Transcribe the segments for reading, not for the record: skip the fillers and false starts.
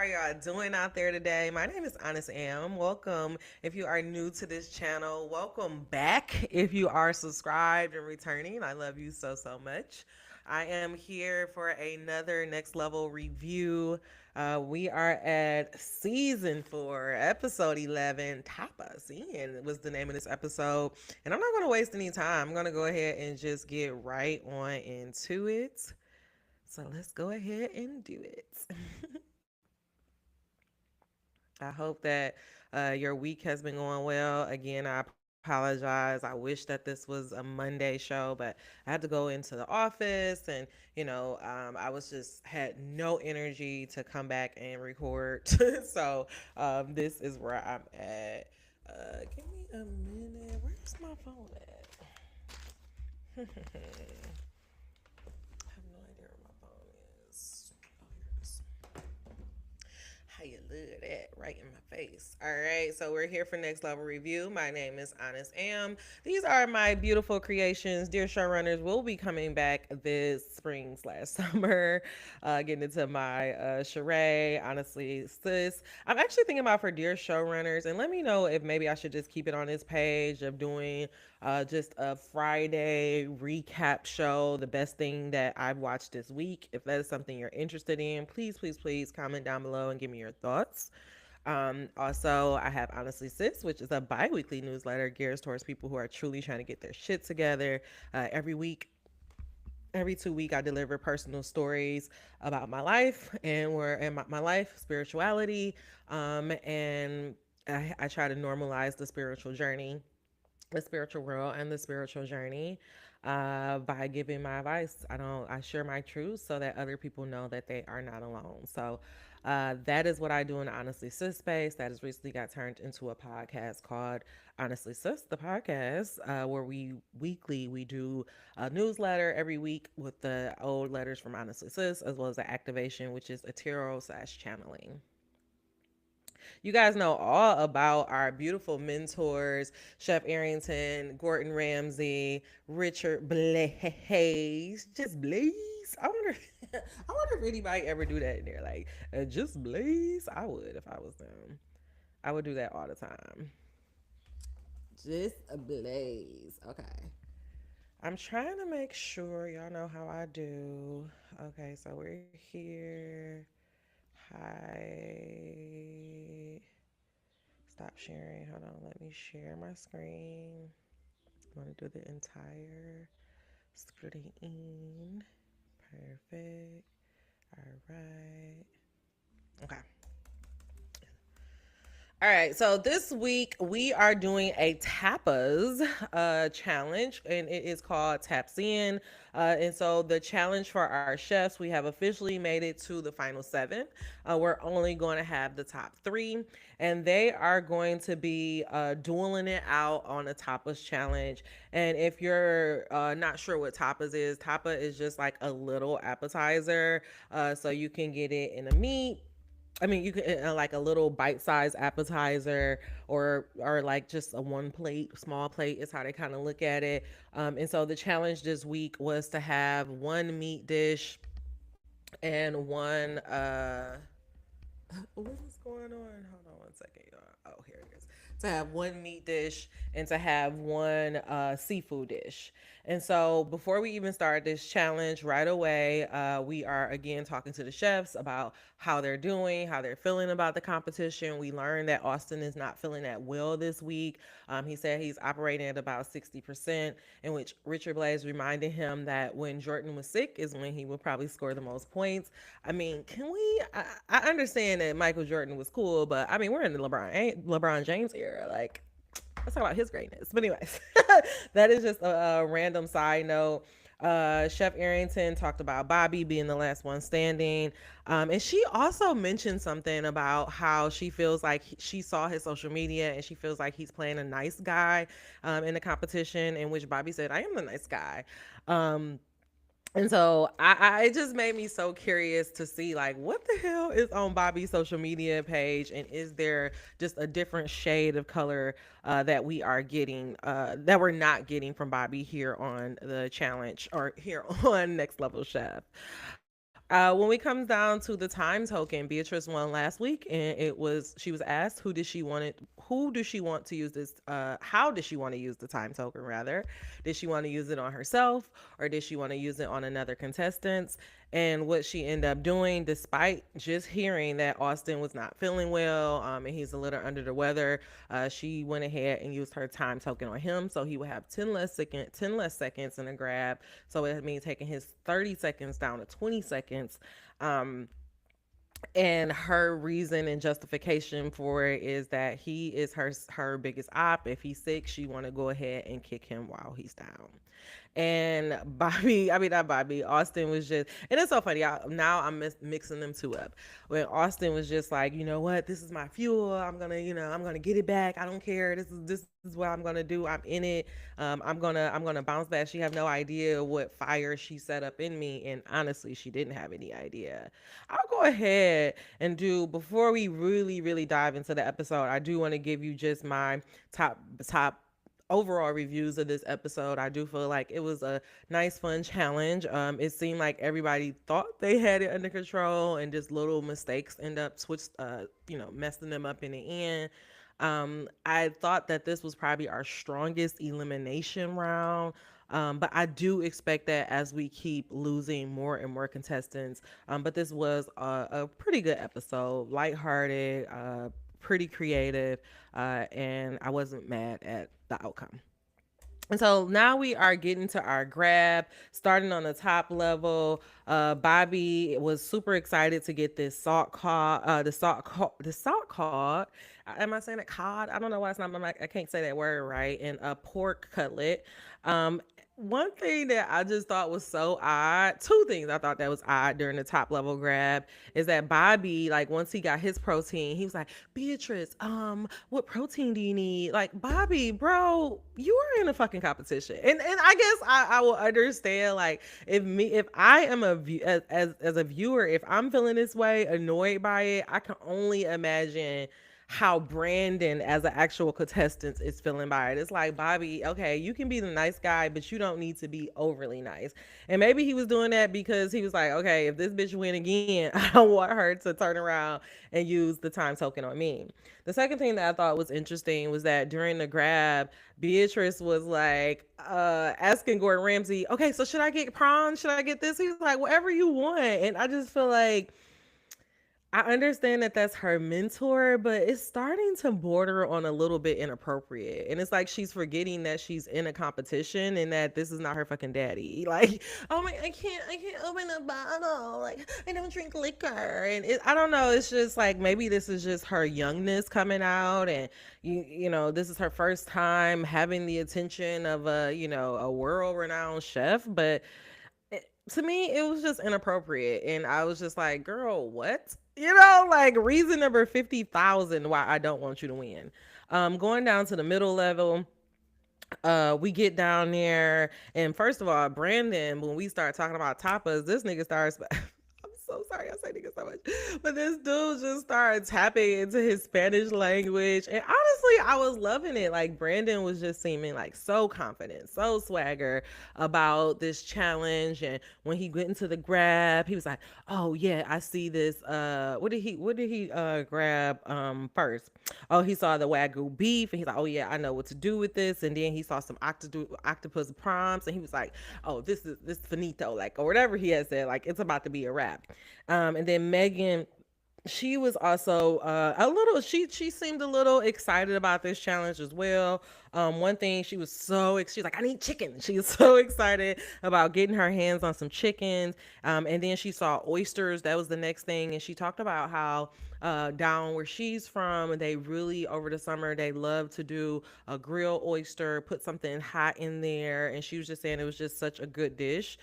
are y'all doing out there today? My name is Honest Am. Welcome. If you are new to this channel, welcome back. If you are subscribed and returning, I love you so much. I am here for another next level review. We are at season 4, episode 11. Tapas In was the name of this episode. And I'm not going to waste any time. I'm going to go ahead and just get right on into it. So let's go ahead and do it. I hope that your week has been going well. Again, I apologize. I wish that this was a Monday show, but I had to go into the office and, I was just had no energy to come back and record. So this is where I'm at. Give me a minute. Where's my phone at? I have no idea where my phone is. Oh, here it is. How you love that right in my face. All right, so we're here for Next Level Review. My name is Honest Am. These are my beautiful creations. Dear showrunners, will be coming back this spring slash summer. Getting into my charade. Honestly, sis, I'm actually thinking about for dear showrunners, and let me know if maybe I should just keep it on this page of doing just a Friday recap show, the best thing that I've watched this week. If that is something you're interested in, please comment down below and give me your thoughts. Also, I have Honestly Sis, which is a bi weekly newsletter geared towards people who are truly trying to get their shit together. Every week, every 2 week, I deliver personal stories about my life and where in my life, spirituality, and I try to normalize the spiritual journey, the spiritual world and the spiritual journey by giving my advice. I share my truths so that other people know that they are not alone. So that is what I do in the Honestly Sis space. That has recently got turned into a podcast called Honestly Sis, the podcast, where we do a newsletter every week with the old letters from Honestly Sis, as well as the activation, which is a tarot slash channeling. You guys know all about our beautiful mentors, Chef Arrington, Gordon Ramsay, Richard Blais, just Blais. I wonder, I wonder if anybody ever do that in there, like just Blais. I would if I was them. I would do that all the time. Just a Blaze. Okay. I'm trying to make sure y'all know how I do. Okay, so we're here. Hi. Stop sharing. Hold on. Let me share my screen. I want to do the entire screen. Perfect. All right. Okay. All right, so this week we are doing a tapas challenge, and it is called Taps In. And so the challenge for our chefs, we have officially made it to the final 7. We're only going to have the top 3, and they are going to be dueling it out on a tapas challenge. And if you're not sure what tapa is just like a little appetizer, so you can get it in a meat. I mean, you can like a little bite-sized appetizer, or like just a one plate, small plate is how they kind of look at it. And so the challenge this week was to have one meat dish and one what is going on? Hold on one second, y'all. Oh, here it is. To have one meat dish and to have one seafood dish. And so before we even start this challenge right away, we are again talking to the chefs about how they're doing, how they're feeling about the competition. We learned that Austin is not feeling that well this week. He said he's operating at about 60%, in which Richard Blais reminded him that when Jordan was sick is when he would probably score the most points. I mean, can we? I understand that Michael Jordan was cool, but I mean, we're in the LeBron James era. Like, let's talk about his greatness. But anyways, that is just a random side note. Chef Arrington talked about Bobby being the last one standing. And she also mentioned something about how she feels like she saw his social media and she feels like he's playing a nice guy in the competition, in which Bobby said, I am the nice guy. And so it just made me so curious to see like what the hell is on Bobby's social media page, and is there just a different shade of color that we are getting that we're not getting from Bobby here on the challenge or here on Next Level Chef. When we comes down to the time token, Beatrice won last week, and she was asked who does she want to use this how does she want to use the time token rather? Did she want to use it on herself, or did she want to use it on another contestant? And what she ended up doing, despite just hearing that Austin was not feeling well, and he's a little under the weather, she went ahead and used her time token on him, so he would have 10 less seconds in a grab. So it means taking his 30 seconds down to 20 seconds. Um, and her reason and justification for it is that he is her biggest op. If he's sick, she want to go ahead and kick him while he's down. And Bobby, I mean not Bobby, Austin was just, and it's so funny. Now I'm mixing them two up. When Austin was just like, you know what, this is my fuel. I'm gonna get it back. I don't care. This is what I'm gonna do. I'm in it. I'm gonna bounce back. She have no idea what fire she set up in me, and honestly, she didn't have any idea. I'll go ahead and do before we really dive into the episode. I do want to give you just my top overall reviews of this episode. I do feel like it was a nice, fun challenge. It seemed like everybody thought they had it under control, and just little mistakes end up messing them up in the end. I thought that this was probably our strongest elimination round. But I do expect that as we keep losing more and more contestants. But this was a pretty good episode, lighthearted, pretty creative, and I wasn't mad at the outcome. And so now we are getting to our grab, starting on the top level. Bobby was super excited to get this the salt cod. Am I saying it cod? I don't know why it's not. I can't say that word right. And a pork cutlet. One thing that I just thought was so odd, two things I thought that was odd during the top level grab is that Bobby, like once he got his protein, he was like, Beatrice, what protein do you need? Like, Bobby, bro, you are in a fucking competition. And I guess I will understand, like, if I am as a viewer, if I'm feeling this way, annoyed by it, I can only imagine how Brandon as an actual contestant is feeling by it. It's like, Bobby, okay, you can be the nice guy, but you don't need to be overly nice. And maybe he was doing that because he was like, okay, if this bitch win again, I don't want her to turn around and use the time token on me. The second thing that I thought was interesting was that during the grab, Beatrice was like asking Gordon Ramsay, okay, so should I get prawns? Should I get this? He was like, whatever you want. And I just feel like I understand that that's her mentor, but it's starting to border on a little bit inappropriate. And it's like she's forgetting that she's in a competition and that this is not her fucking daddy. Like, oh my, I can't open a bottle. Like, I don't drink liquor. And I don't know. It's just like maybe this is just her youngness coming out, and this is her first time having the attention of a world renowned chef, but to me, it was just inappropriate. And I was just like, girl, what? Like reason number 50,000 why I don't want you to win. Going down to the middle level, we get down there, and first of all, Brandon, when we start talking about tapas, this nigga starts I'm so sorry I say nigga so much, but this dude just started tapping into his Spanish language, and honestly, I was loving it. Like, Brandon was just seeming like so confident, so swagger about this challenge. And when he went into the grab, he was like, oh yeah, I see this. What did he grab first? Oh, he saw the Wagyu beef, and he's like, oh yeah, I know what to do with this. And then he saw some octopus prawns, and he was like, oh, this finito, like, or whatever he had said, like, it's about to be a wrap. And then Megan, she was also a little, she seemed a little excited about this challenge as well. One thing, she's like, I need chicken. She was so excited about getting her hands on some chickens. And then she saw oysters. That was the next thing. And she talked about how down where she's from, they really, over the summer, they love to do a grilled oyster, put something hot in there. And she was just saying it was just such a good dish.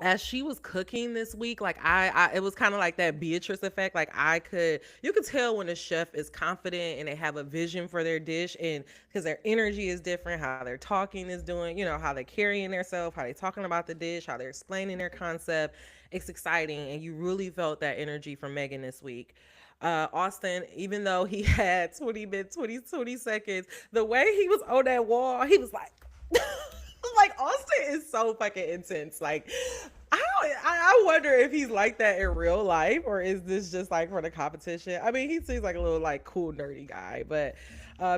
As she was cooking this week, like it was kind of like that Beatrice effect. Like, you could tell when a chef is confident and they have a vision for their dish, and because their energy is different, how they're talking is doing, how they're carrying themselves, how they're talking about the dish, how they're explaining their concept. It's exciting, and you really felt that energy from Megan this week. Austin, even though he had 20 seconds, the way he was on that wall, he was like, like, Austin is so fucking intense. Like, I I wonder if he's like that in real life or is this just like for the competition. I mean, he seems like a little like cool nerdy guy, but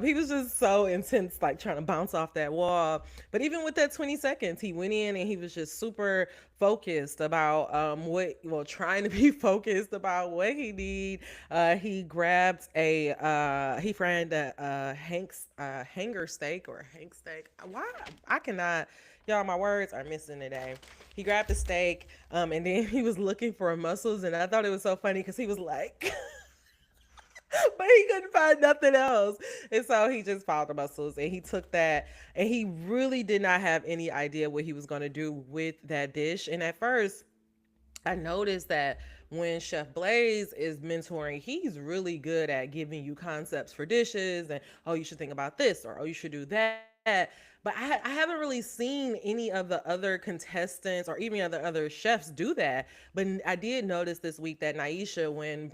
he was just so intense, like trying to bounce off that wall. But even with that 20 seconds, he went in and he was just super focused about trying to be focused about what he need. He grabbed he framed a hanger steak or hank steak. Why I cannot. Y'all, my words are missing today. He grabbed the steak, and then he was looking for mussels, and I thought it was so funny because he was like, but he couldn't find nothing else. And so he just found the mussels and he took that and he really did not have any idea what he was going to do with that dish. And at first, I noticed that when Chef Blais is mentoring, he's really good at giving you concepts for dishes and, oh, you should think about this or, oh, you should do that. But I haven't really seen any of the other contestants or even other chefs do that. But I did notice this week that Nyesha, when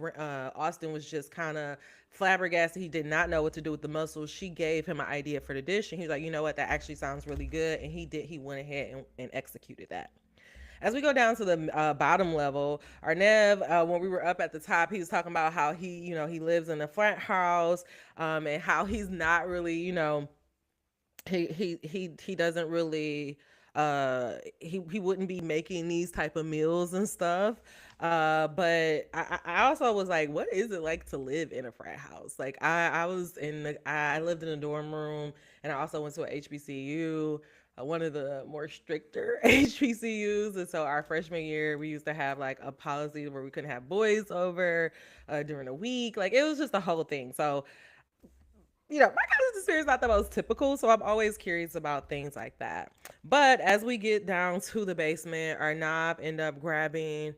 Austin was just kind of flabbergasted, he did not know what to do with the mussels. She gave him an idea for the dish, and he was like, you know what, that actually sounds really good. And he went ahead and executed that. As we go down to the bottom level, Arnev, when we were up at the top, he was talking about how he lives in a flat house, and how he's not really, he doesn't really he wouldn't be making these type of meals and stuff. But I also was like, what is it like to live in a frat house? Like I lived in a dorm room, and I also went to a HBCU, one of the more stricter HBCUs. And so our freshman year, we used to have like a policy where we couldn't have boys over during the week. Like it was just a whole thing. So my college experience is not the most typical, so I'm always curious about things like that. But as we get down to the basement, our knob end up grabbing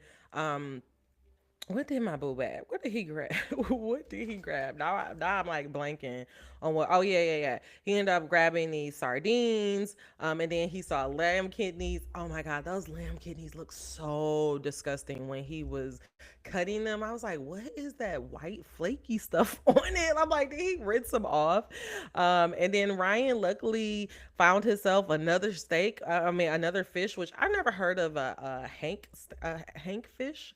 what did my boo grab? What did he grab? What did he grab? Now I'm like blanking on what. Oh yeah. He ended up grabbing these sardines, and then he saw lamb kidneys. Oh my god, those lamb kidneys look so disgusting when he was cutting them. I was like, what is that white flaky stuff on it? I'm like, did he rinse them off? And then Ryan luckily found himself another steak. Another fish, which I never heard of a hank fish.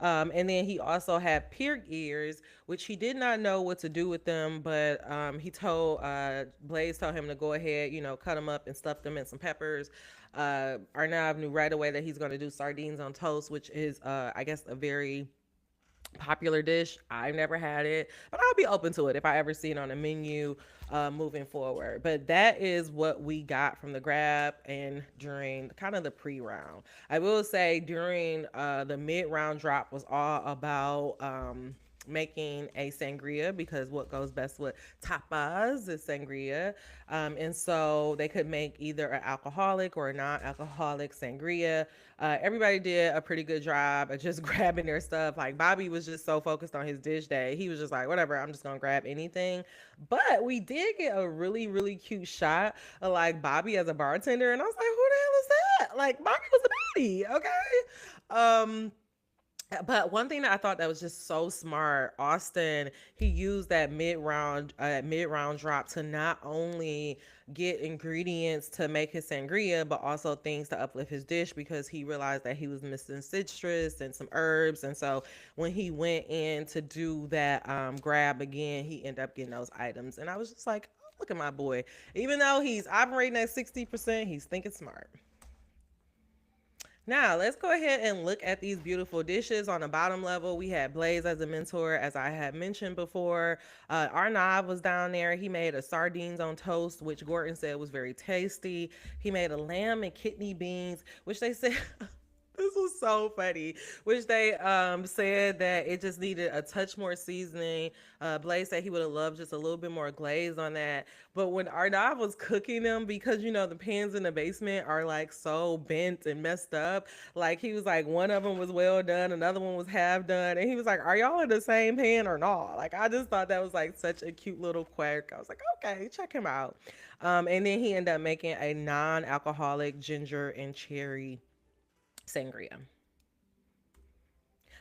And then he also had pig ears, which he did not know what to do with them, but he told Blais told him to go ahead, cut them up and stuff them in some peppers. Arnav knew right away that he's going to do sardines on toast, which is, I guess, a very popular dish. I've never had it, but I'll be open to it if I ever see it on a menu moving forward. But that is what we got from the grab and during kind of the pre-round. I will say during the mid-round drop was all about making a sangria, because what goes best with tapas is sangria. And so they could make either an alcoholic or a non-alcoholic sangria. Everybody did a pretty good job of just grabbing their stuff. Like Bobby was just so focused on his dish day. He was just like, whatever, I'm just gonna grab anything. But we did get a really, really cute shot of like Bobby as a bartender. And I was like, who the hell is that? Like Bobby was the baddie, okay? But one thing that I thought that was just so smart, Austin, he used that mid round drop to not only get ingredients to make his sangria, but also things to uplift his dish, because he realized that he was missing citrus and some herbs. And so when he went in to do that grab again, he ended up getting those items. And I was just like, oh, look at my boy. Even though he's operating at 60%, he's thinking smart. Now, let's go ahead and look at these beautiful dishes. On the bottom level, we had Blais as a mentor, as I had mentioned before. Arnav was down there. He made a sardines on toast, which Gordan said was very tasty. He made a lamb and kidney beans, which they said this was so funny, which they said that it just needed a touch more seasoning. Blais said he would have loved just a little bit more glaze on that. But when Arnav was cooking them, because the pans in the basement are like so bent and messed up, like he was like, one of them was well done, another one was half done, and he was like, are y'all in the same pan or not? Like I just thought that was like such a cute little quirk. I was like, okay, check him out. And then he ended up making a non-alcoholic ginger and cherry sangria.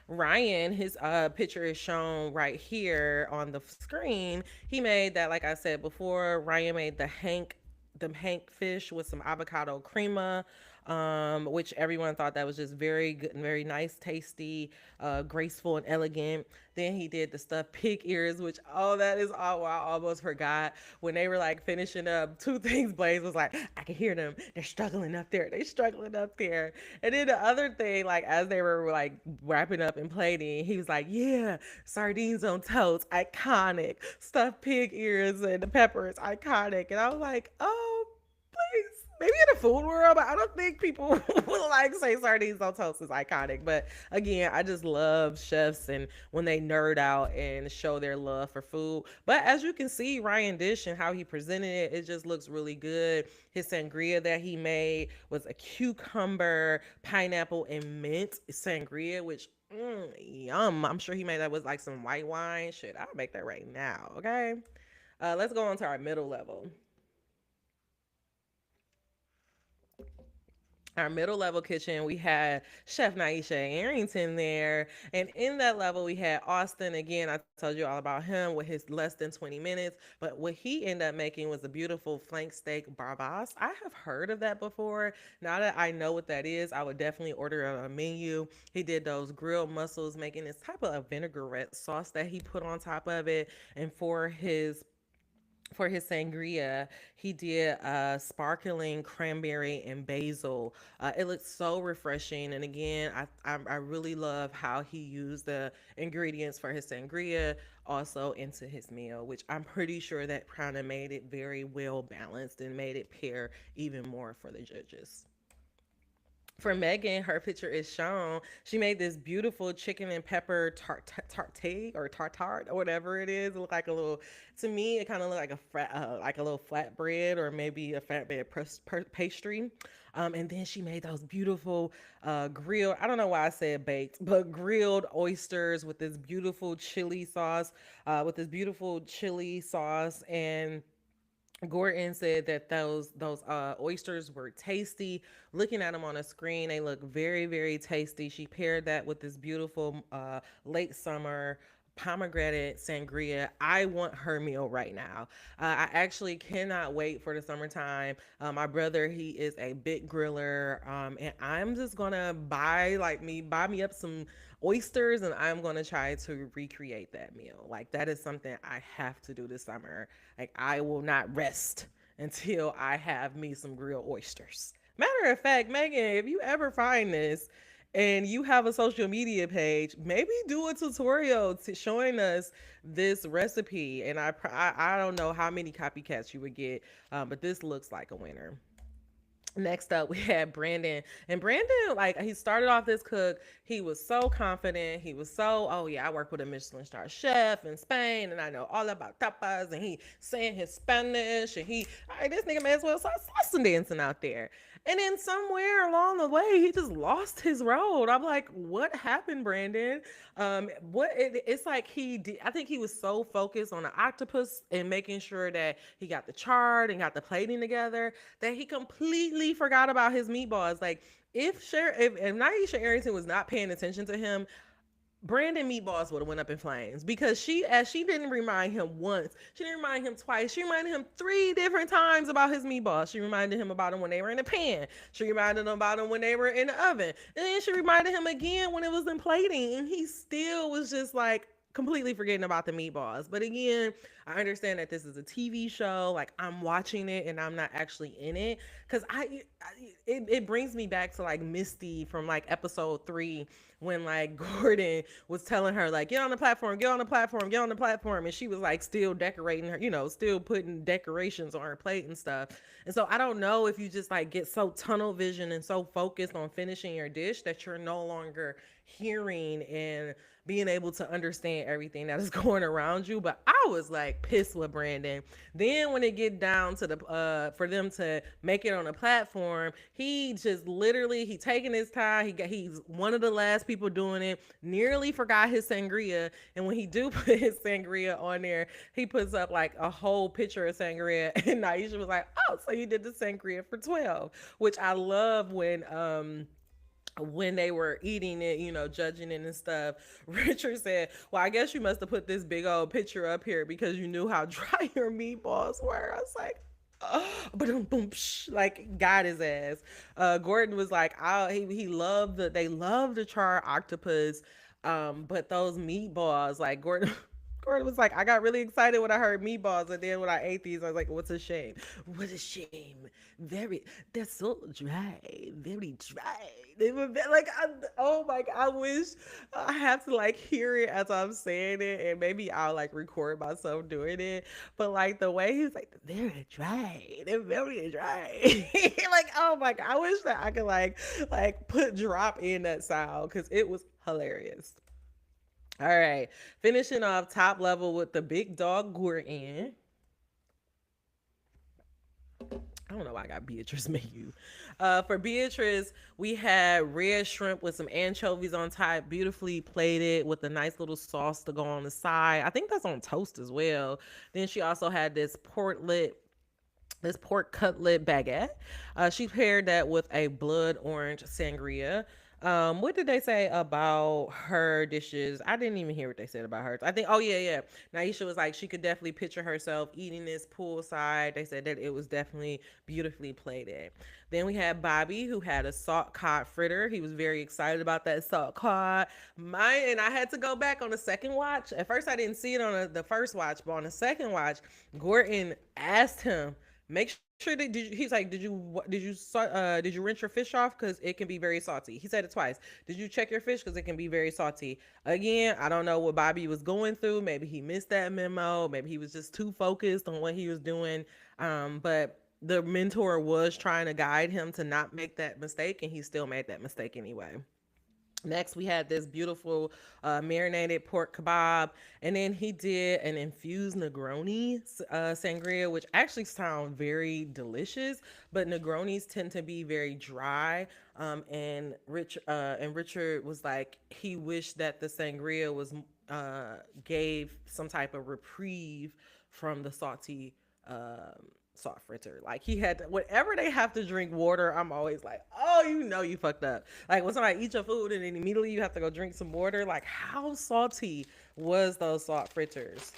Ryan, his picture is shown right here on the screen. He made that, like I said before, Ryan made the Hank fish with some avocado crema. which everyone thought that was just very good and very nice, tasty, graceful, and elegant. Then he did the stuffed pig ears, which, oh, that is all, I almost forgot. When they were like finishing up, two things Blais was like, I can hear them. They're struggling up there. They're struggling up there. And then the other thing, like as they were like wrapping up and plating, he was like, yeah, sardines on toast, iconic. Stuffed pig ears and the peppers, iconic. And I was like, oh, please. Maybe in the food world, but I don't think people will like say sardines on toast is iconic. But again, I just love chefs and when they nerd out and show their love for food. But as you can see, Ryan Dish and how he presented it, it just looks really good. His sangria that he made was a cucumber, pineapple, and mint sangria, which yum. I'm sure he made that with like some white wine. Shit, I'll make that right now. Okay. Let's go on to our middle level. Our middle level kitchen, we had Chef Nyesha Arrington there. And in that level, we had Austin. Again, I told you all about him with his less than 20 minutes. But what he ended up making was a beautiful flank steak barbas. I have heard of that before. Now that I know what that is, I would definitely order it on a menu. He did those grilled mussels, making this type of a vinaigrette sauce that he put on top of it. And for his sangria, he did sparkling cranberry and basil. It looks so refreshing. And again, I really love how he used the ingredients for his sangria also into his meal, which I'm pretty sure that kind of made it very well balanced and made it pair even more for the judges. For Megan, her picture is shown. She made this beautiful chicken and pepper tarte or tartare or whatever it is. It looked like a little, to me, it kind of looked like like a little flatbread or maybe a flatbread pastry. And then she made those beautiful grilled, I don't know why I said baked, but grilled oysters with this beautiful chili sauce. And Gordon said that those oysters were tasty. Looking at them on a screen, they look very very tasty. She paired that with this beautiful late summer pomegranate sangria. I want her meal right now. I actually cannot wait for the summertime. My brother, he is a big griller, and I'm just gonna buy me up some oysters, and I'm gonna try to recreate that meal. Like that is something I have to do this summer. Like I will not rest until I have me some grilled oysters. Matter of fact, Megan, if you ever find this and you have a social media page, maybe do a tutorial to showing us this recipe. And I don't know how many copycats you would get, but this looks like a winner. Next up, we had Brandon. And Brandon, like, he started off this cook. He was so confident. He was so, oh, yeah, I work with a Michelin star chef in Spain, and I know all about tapas. And he saying his Spanish. And all right, this nigga may as well start salsa dancing out there. And then somewhere along the way, he just lost his road. I'm like, what happened, Brandon? It's like I think he was so focused on the octopus and making sure that he got the chart and got the plating together that he completely forgot about his meatballs. Like if Nyesha Arrington was not paying attention to him, Brandon meatballs would have went up in flames because she didn't remind him once, she didn't remind him twice, she reminded him three different times about his meatballs. She reminded him about them when they were in the pan. She reminded him about them when they were in the oven, and then she reminded him again when it was in plating, and he still was just like completely forgetting about the meatballs. But again, I understand that this is a TV show. Like I'm watching it and I'm not actually in it because it brings me back to like Misty from like episode 3 when like Gordon was telling her like get on the platform, get on the platform, get on the platform, and she was like still decorating her, still putting decorations on her plate and stuff. And so I don't know if you just like get so tunnel vision and so focused on finishing your dish that you're no longer hearing and being able to understand everything that is going around you. But I was like pissed with Brandon. Then when it get down to the for them to make it on a platform, he just literally he taking his time. He's one of the last people doing it. Nearly forgot his sangria, and when he do put his sangria on there, he puts up like a whole picture of sangria, and Nyesha was like, "Oh, so you did the sangria for 12," which I love when they were eating it, judging it and stuff. Richard said, well, I guess you must have put this big old picture up here because you knew how dry your meatballs were. I was like, But boom, like got his ass. Gordon was like, he loved they loved the charred octopus, but those meatballs, like Gordon. Gordon was like, I got really excited when I heard meatballs, and then when I ate these, I was like, what's a shame? What a shame. Very, they're so dry, very dry. They were like, oh my God, I wish I have to like hear it as I'm saying it, and maybe I'll like record myself doing it. But like the way he's like, they're dry, they're very dry. Like, oh my God, I wish that I could like drop in that sound because it was hilarious. All right, finishing off top level with the big dog Gordon. I don't know why I got Beatrice menu. For Beatrice, we had red shrimp with some anchovies on top, beautifully plated with a nice little sauce to go on the side. I think that's on toast as well. Then she also had this pork cutlet baguette. She paired that with a blood orange sangria. What did they say about her dishes? I didn't even hear what they said about hers. I think, oh yeah, yeah. Naisha was like, she could definitely picture herself eating this poolside. They said that it was definitely beautifully plated. Then we had Bobby, who had a salt cod fritter. He was very excited about that salt cod. And I had to go back on the second watch. At first, I didn't see it on the first watch, but on the second watch, Gordon asked him, make sure that he's like, did you rinse your fish off because it can be very salty. He said it twice. Did you check your fish because it can be very salty? Again, I don't know what Bobby was going through. Maybe he missed that memo. Maybe he was just too focused on what he was doing. But the mentor was trying to guide him to not make that mistake, and he still made that mistake anyway. Next, we had this beautiful marinated pork kebab, and then he did an infused Negroni sangria, which actually sound very delicious. But Negronis tend to be very dry, and Richard was like he wished that the sangria was gave some type of reprieve from the salty salt fritter. Like he had to, whenever they have to drink water, I'm always like, oh, you know you fucked up. Like when somebody eats your food and then immediately you have to go drink some water. Like how salty was those salt fritters?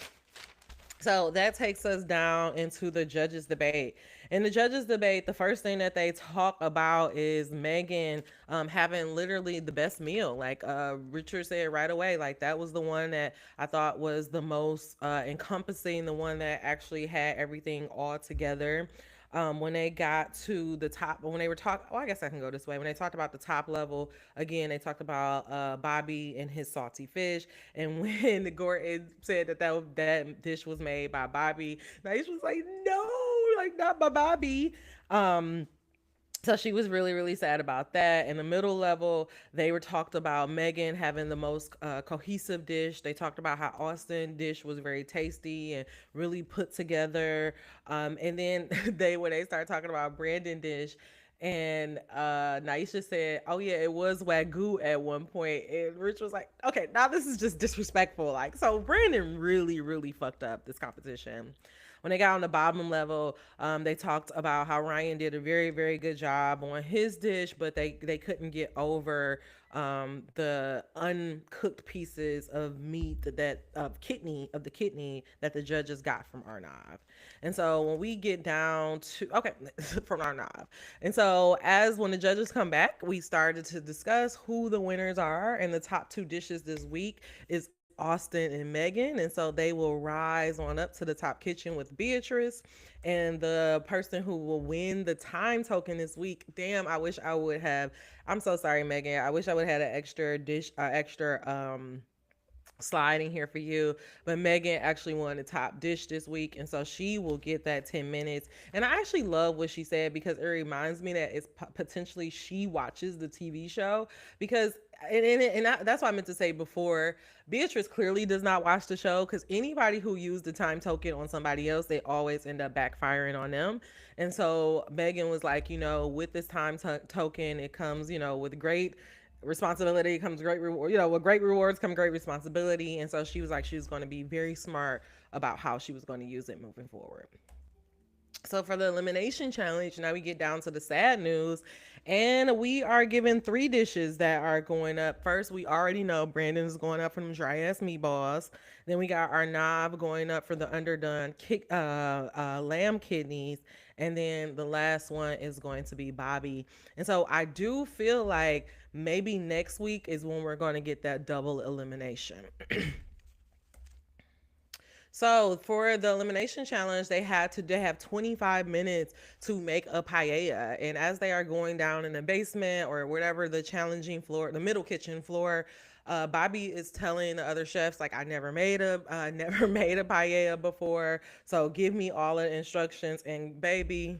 So that takes us down into the judges' debate. In the judges' debate, the first thing that they talk about is Megan having literally the best meal. Like Richard said right away, like that was the one that I thought was the most encompassing, the one that actually had everything all together. When they got to the top, when they were talking, oh, I guess I can go this way. When they talked about the top level, again, they talked about Bobby and his salty fish. And when the Gordon said that dish was made by Bobby, Nice was like, no, like not by Bobby. Um, so she was really, really sad about that. In the middle level, they were talked about Megan having the most cohesive dish. They talked about how Austin dish was very tasty and really put together. And then when they started talking about Brandon dish, and Nyesha said, "Oh yeah, it was wagyu at one point." And Rich was like, "Okay, now this is just disrespectful." Like, so Brandon really, really fucked up this competition. When they got on the bottom level, they talked about how Ryan did a very, very good job on his dish, but they couldn't get over the uncooked pieces of meat that of the kidney that the judges got from Arnav. And so when we get down to okay from Arnav, and so as when the judges come back, we started to discuss who the winners are, and the top two dishes this week is Austin and Megan. And so they will rise on up to the top kitchen with Beatrice. And the person who will win the time token this week, damn, I wish I would have. I'm so sorry, Megan. I wish I would have had an extra dish, extra sliding here for you. But Megan actually won the top dish this week, and so she will get that 10 minutes. And I actually love what she said because it reminds me that it's potentially she watches the TV show because that's what I meant to say before. Beatrice clearly does not watch the show because anybody who used the time token on somebody else, they always end up backfiring on them. And so Megan was like, with this time token, it comes, with great responsibility comes great reward. With great rewards come great responsibility. And so she was like, she was going to be very smart about how she was going to use it moving forward. So for the elimination challenge, now we get down to the sad news. And we are given three dishes that are going up. First, we already know Brandon's going up for them dry ass meatballs. Then we got our knob going up for the underdone lamb kidneys. And then the last one is going to be Bobby. And so I do feel like maybe next week is when we're going to get that double elimination. So for the elimination challenge, they have 25 minutes to make a paella, and as they are going down in the basement or whatever the challenging floor, the middle kitchen floor, Bobby is telling the other chefs like, I never made a never made a paella before, so give me all the instructions. And baby,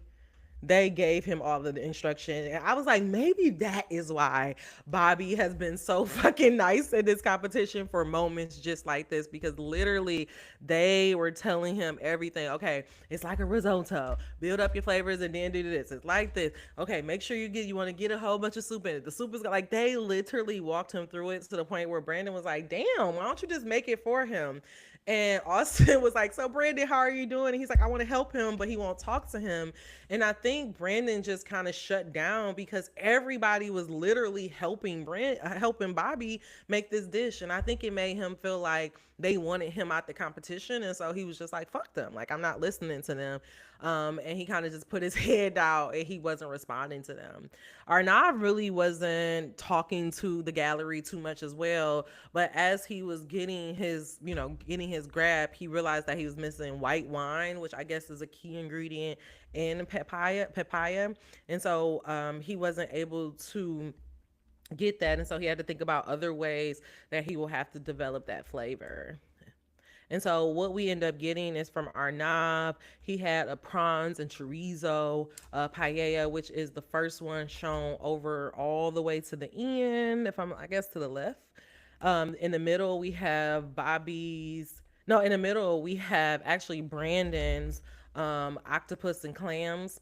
they gave him all of the instruction. And I was like, maybe that is why Bobby has been so fucking nice in this competition for moments just like this, because literally they were telling him everything. Okay, it's like a risotto. Build up your flavors and then do this. It's like this. Okay, make sure you want to get a whole bunch of soup in it. The soup is like, they literally walked him through it to the point where Brandon was like, damn, why don't you just make it for him? And Austin was like, so Brandon, how are you doing? And he's like, I want to help him, but he won't talk to him. And I think Brandon just kind of shut down because everybody was literally helping Bobby make this dish. And I think it made him feel like they wanted him out the competition. And so he was just like, fuck them. Like, I'm not listening to them. And he kind of just put his head out and he wasn't responding to them. Arnav really wasn't talking to the gallery too much as well. But as he was getting his grab, he realized that he was missing white wine, which I guess is a key ingredient in papaya. And so he wasn't able to get that. And so he had to think about other ways that he will have to develop that flavor. And so what we end up getting is from Arnav. He had a prawns and chorizo paella, which is the first one shown over all the way to the end, if I guess to the left. In the middle, we have Bobby's. No, in the middle, we have actually Brandon's octopus and clams.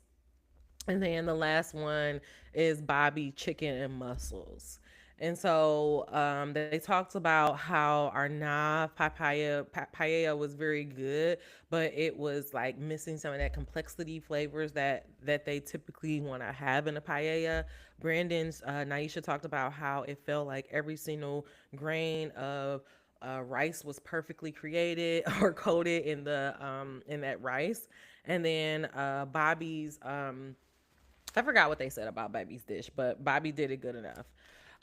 And then the last one is Bobby chicken and mussels. And so they talked about how our paella was very good, but it was like missing some of that complexity flavors that they typically want to have in a paella. Brandon's Nyesha talked about how it felt like every single grain of rice was perfectly created or coated in that rice. And then Bobby's I forgot what they said about Bobby's dish, but Bobby did it good enough.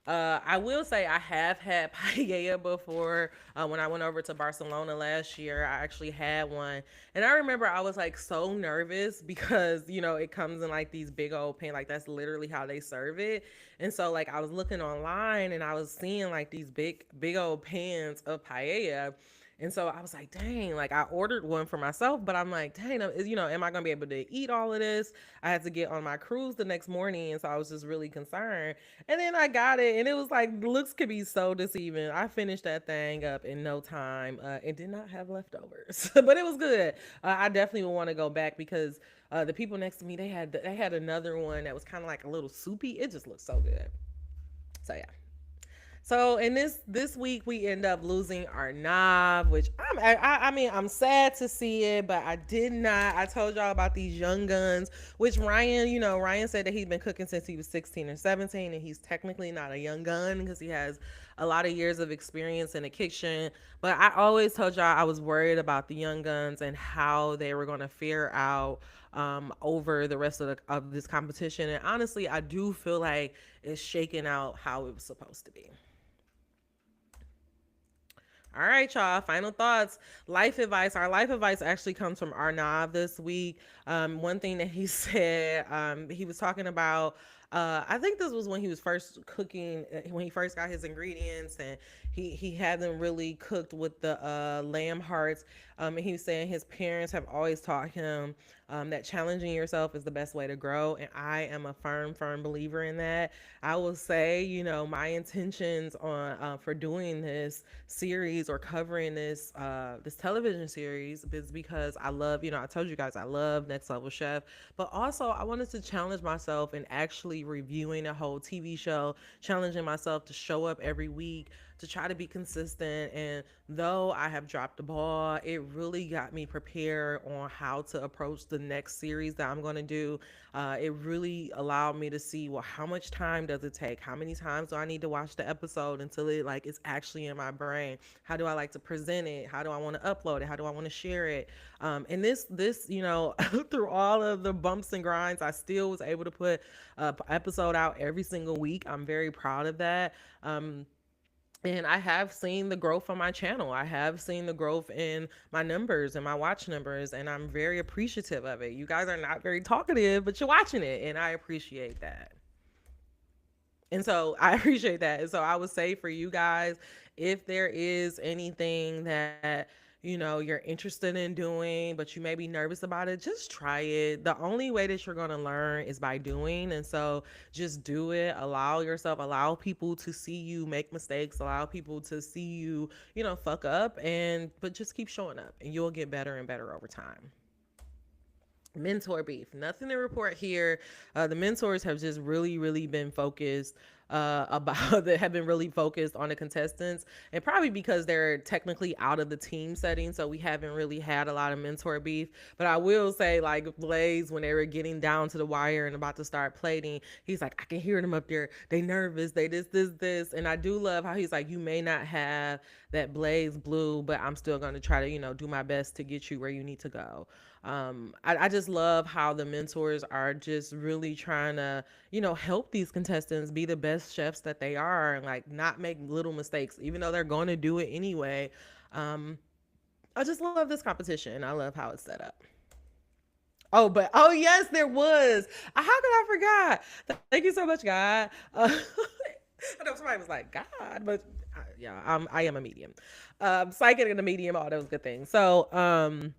I will say I have had paella before. When I went over to Barcelona last year, I actually had one, and I remember I was like so nervous because it comes in like these big old pan, like that's literally how they serve it. And so like I was looking online and I was seeing like these big old pans of paella. And so I was like, dang, like I ordered one for myself, but I'm like, dang, am I going to be able to eat all of this? I had to get on my cruise the next morning. And so I was just really concerned. And then I got it and it was like, looks could be so deceiving. I finished that thing up in no time. It did not have leftovers, but it was good. I definitely would want to go back because the people next to me, they had another one that was kind of like a little soupy. It just looked so good. So yeah. So in this week we end up losing our knob, which I mean I'm sad to see it, but I did not. I told y'all about these young guns, which Ryan said that he's been cooking since he was 16 or 17, and he's technically not a young gun because he has a lot of years of experience in the kitchen. But I always told y'all I was worried about the young guns and how they were going to fare out over the rest of this competition. And honestly, I do feel like it's shaking out how it was supposed to be. All right, y'all. Final thoughts. Life advice. Our life advice actually comes from Arnav this week. One thing that he said, he was talking about. I think this was when he was first cooking, when he first got his ingredients, and he hadn't really cooked with the lamb hearts. And he was saying his parents have always taught him that challenging yourself is the best way to grow, and I am a firm believer in that. I will say, my intentions on for doing this series or covering this television series is because I love, I told you guys I love Next Level Chef, but also I wanted to challenge myself in actually reviewing a whole TV show, challenging myself to show up every week, to try to be consistent. And though I have dropped the ball, it really got me prepared on how to approach the next series that I'm going to do. It really allowed me to see, well, how much time does it take? How many times do I need to watch the episode until it like is actually in my brain? How do I like to present it? How do I want to upload it? How do I want to share it? And this, through all of the bumps and grinds, I still was able to put an episode out every single week. I'm very proud of that. And I have seen the growth on my channel. I have seen the growth in my numbers and my watch numbers, and I'm very appreciative of it. You guys are not very talkative, but you're watching it, and I appreciate that. And so I appreciate that. And so I would say for you guys, if there is anything that you're interested in doing, but you may be nervous about it, just try it. The only way that you're going to learn is by doing. And so just do it. Allow people to see you make mistakes, allow people to see you, fuck up, but just keep showing up and you'll get better and better over time. Mentor beef, nothing to report here. The mentors have just really been focused they have been really focused on the contestants, and probably because they're technically out of the team setting, so we haven't really had a lot of mentor beef. But I will say, like Blais, when they were getting down to the wire and about to start plating, he's like, I can hear them up there, they nervous, they this, and I do love how he's like, you may not have that Blais blue, but I'm still going to try to do my best to get you where you need to go. I just love how the mentors are just really trying to, help these contestants be the best chefs that they are, and like not make little mistakes, even though they're going to do it anyway. I just love this competition. I love how it's set up. Oh yes, there was. How could I forgot? Thank you so much, God. I know somebody was like, God, but yeah, I am a medium. Psychic and a medium, all those good things. So,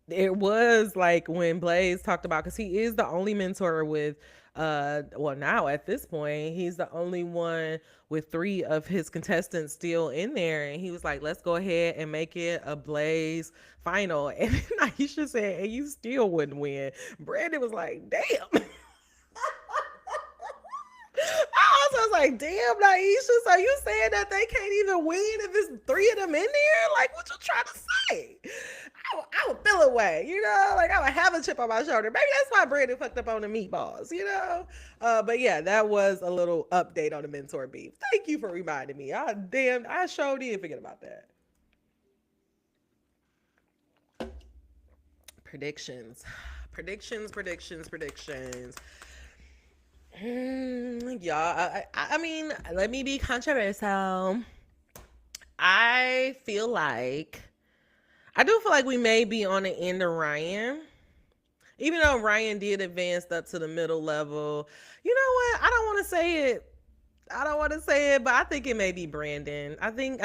it was like when Blais talked about, because he is the only mentor with now at this point he's the only one with 3 of his contestants still in there, and he was like, let's go ahead and make it a Blais final. And Nyesha said, and you still wouldn't win. Brandon was like, damn. I also was like, damn, Nyesha, so you saying that they can't even win if it's 3 of them in there? Like, what you trying to say? I would feel away, like I would have a chip on my shoulder. Maybe that's why Brandon fucked up on the meatballs, But yeah, that was a little update on the mentor beef. Thank you for reminding me. I sure did forget about that. Predictions. Y'all, I mean, let me be controversial. I do feel like we may be on the end of Ryan. Even though Ryan did advance up to the middle level. You know what? I don't want to say it, but I think it may be Brandon. I think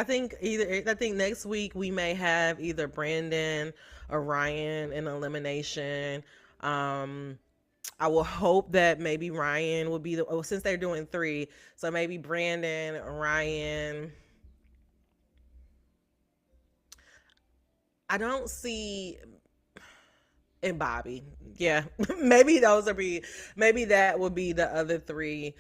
next week we may have either Brandon or Ryan in elimination. I will hope that maybe Ryan will be since they're doing 3, so maybe Brandon, Ryan. I don't see, and Bobby. Yeah, maybe that would be the other 3.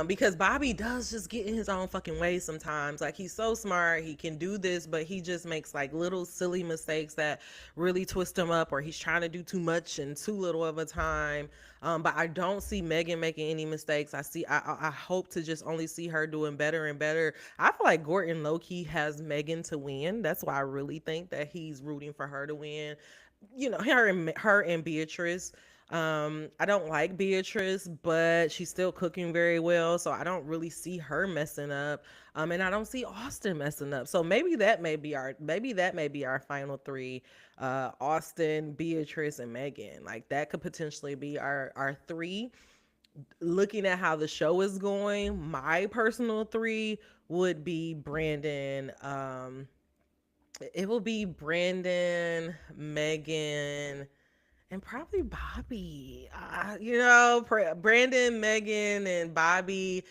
Because Bobby does just get in his own fucking way sometimes. Like, he's so smart, he can do this, but he just makes like little silly mistakes that really twist him up, or he's trying to do too much in too little of a time. But I don't see Megan making any mistakes. I hope to just only see her doing better and better. I feel like Gordan low-key has Megan to win. That's why I really think that he's rooting for her to win. Her and Beatrice. I don't like Beatrice, but she's still cooking very well, so I don't really see her messing up. And I don't see Austin messing up. So maybe that may be our final 3. Austin, Beatrice, and Megan. Like, that could potentially be our 3. Looking at how the show is going, my personal 3 would be Brandon. It will be Brandon, Megan, and probably Bobby. Brandon, Megan, and Bobby.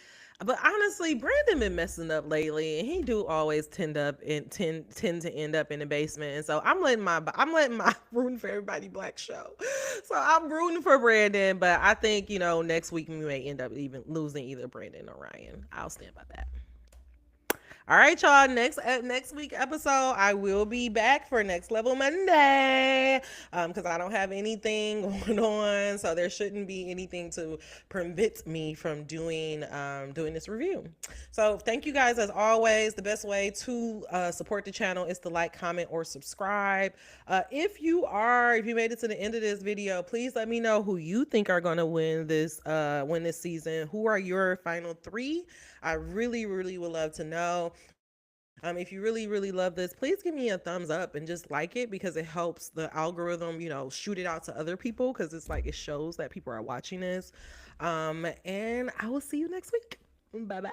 But honestly, Brandon been messing up lately, and he do always tend to end up in the basement. And so I'm letting my rooting for everybody black show. So I'm rooting for Brandon, but I think next week we may end up even losing either Brandon or Ryan. I'll stand by that. All right, y'all. Next week episode, I will be back for Next Level Monday. Because I don't have anything going on, so there shouldn't be anything to prevent me from doing this review. So thank you guys as always. The best way to support the channel is to like, comment, or subscribe. If you made it to the end of this video, please let me know who you think are gonna win this season. Who are your final three? I really, really would love to know. If you really, really love this, please give me a thumbs up and just like it because it helps the algorithm, shoot it out to other people because it's like it shows that people are watching this. And I will see you next week. Bye bye.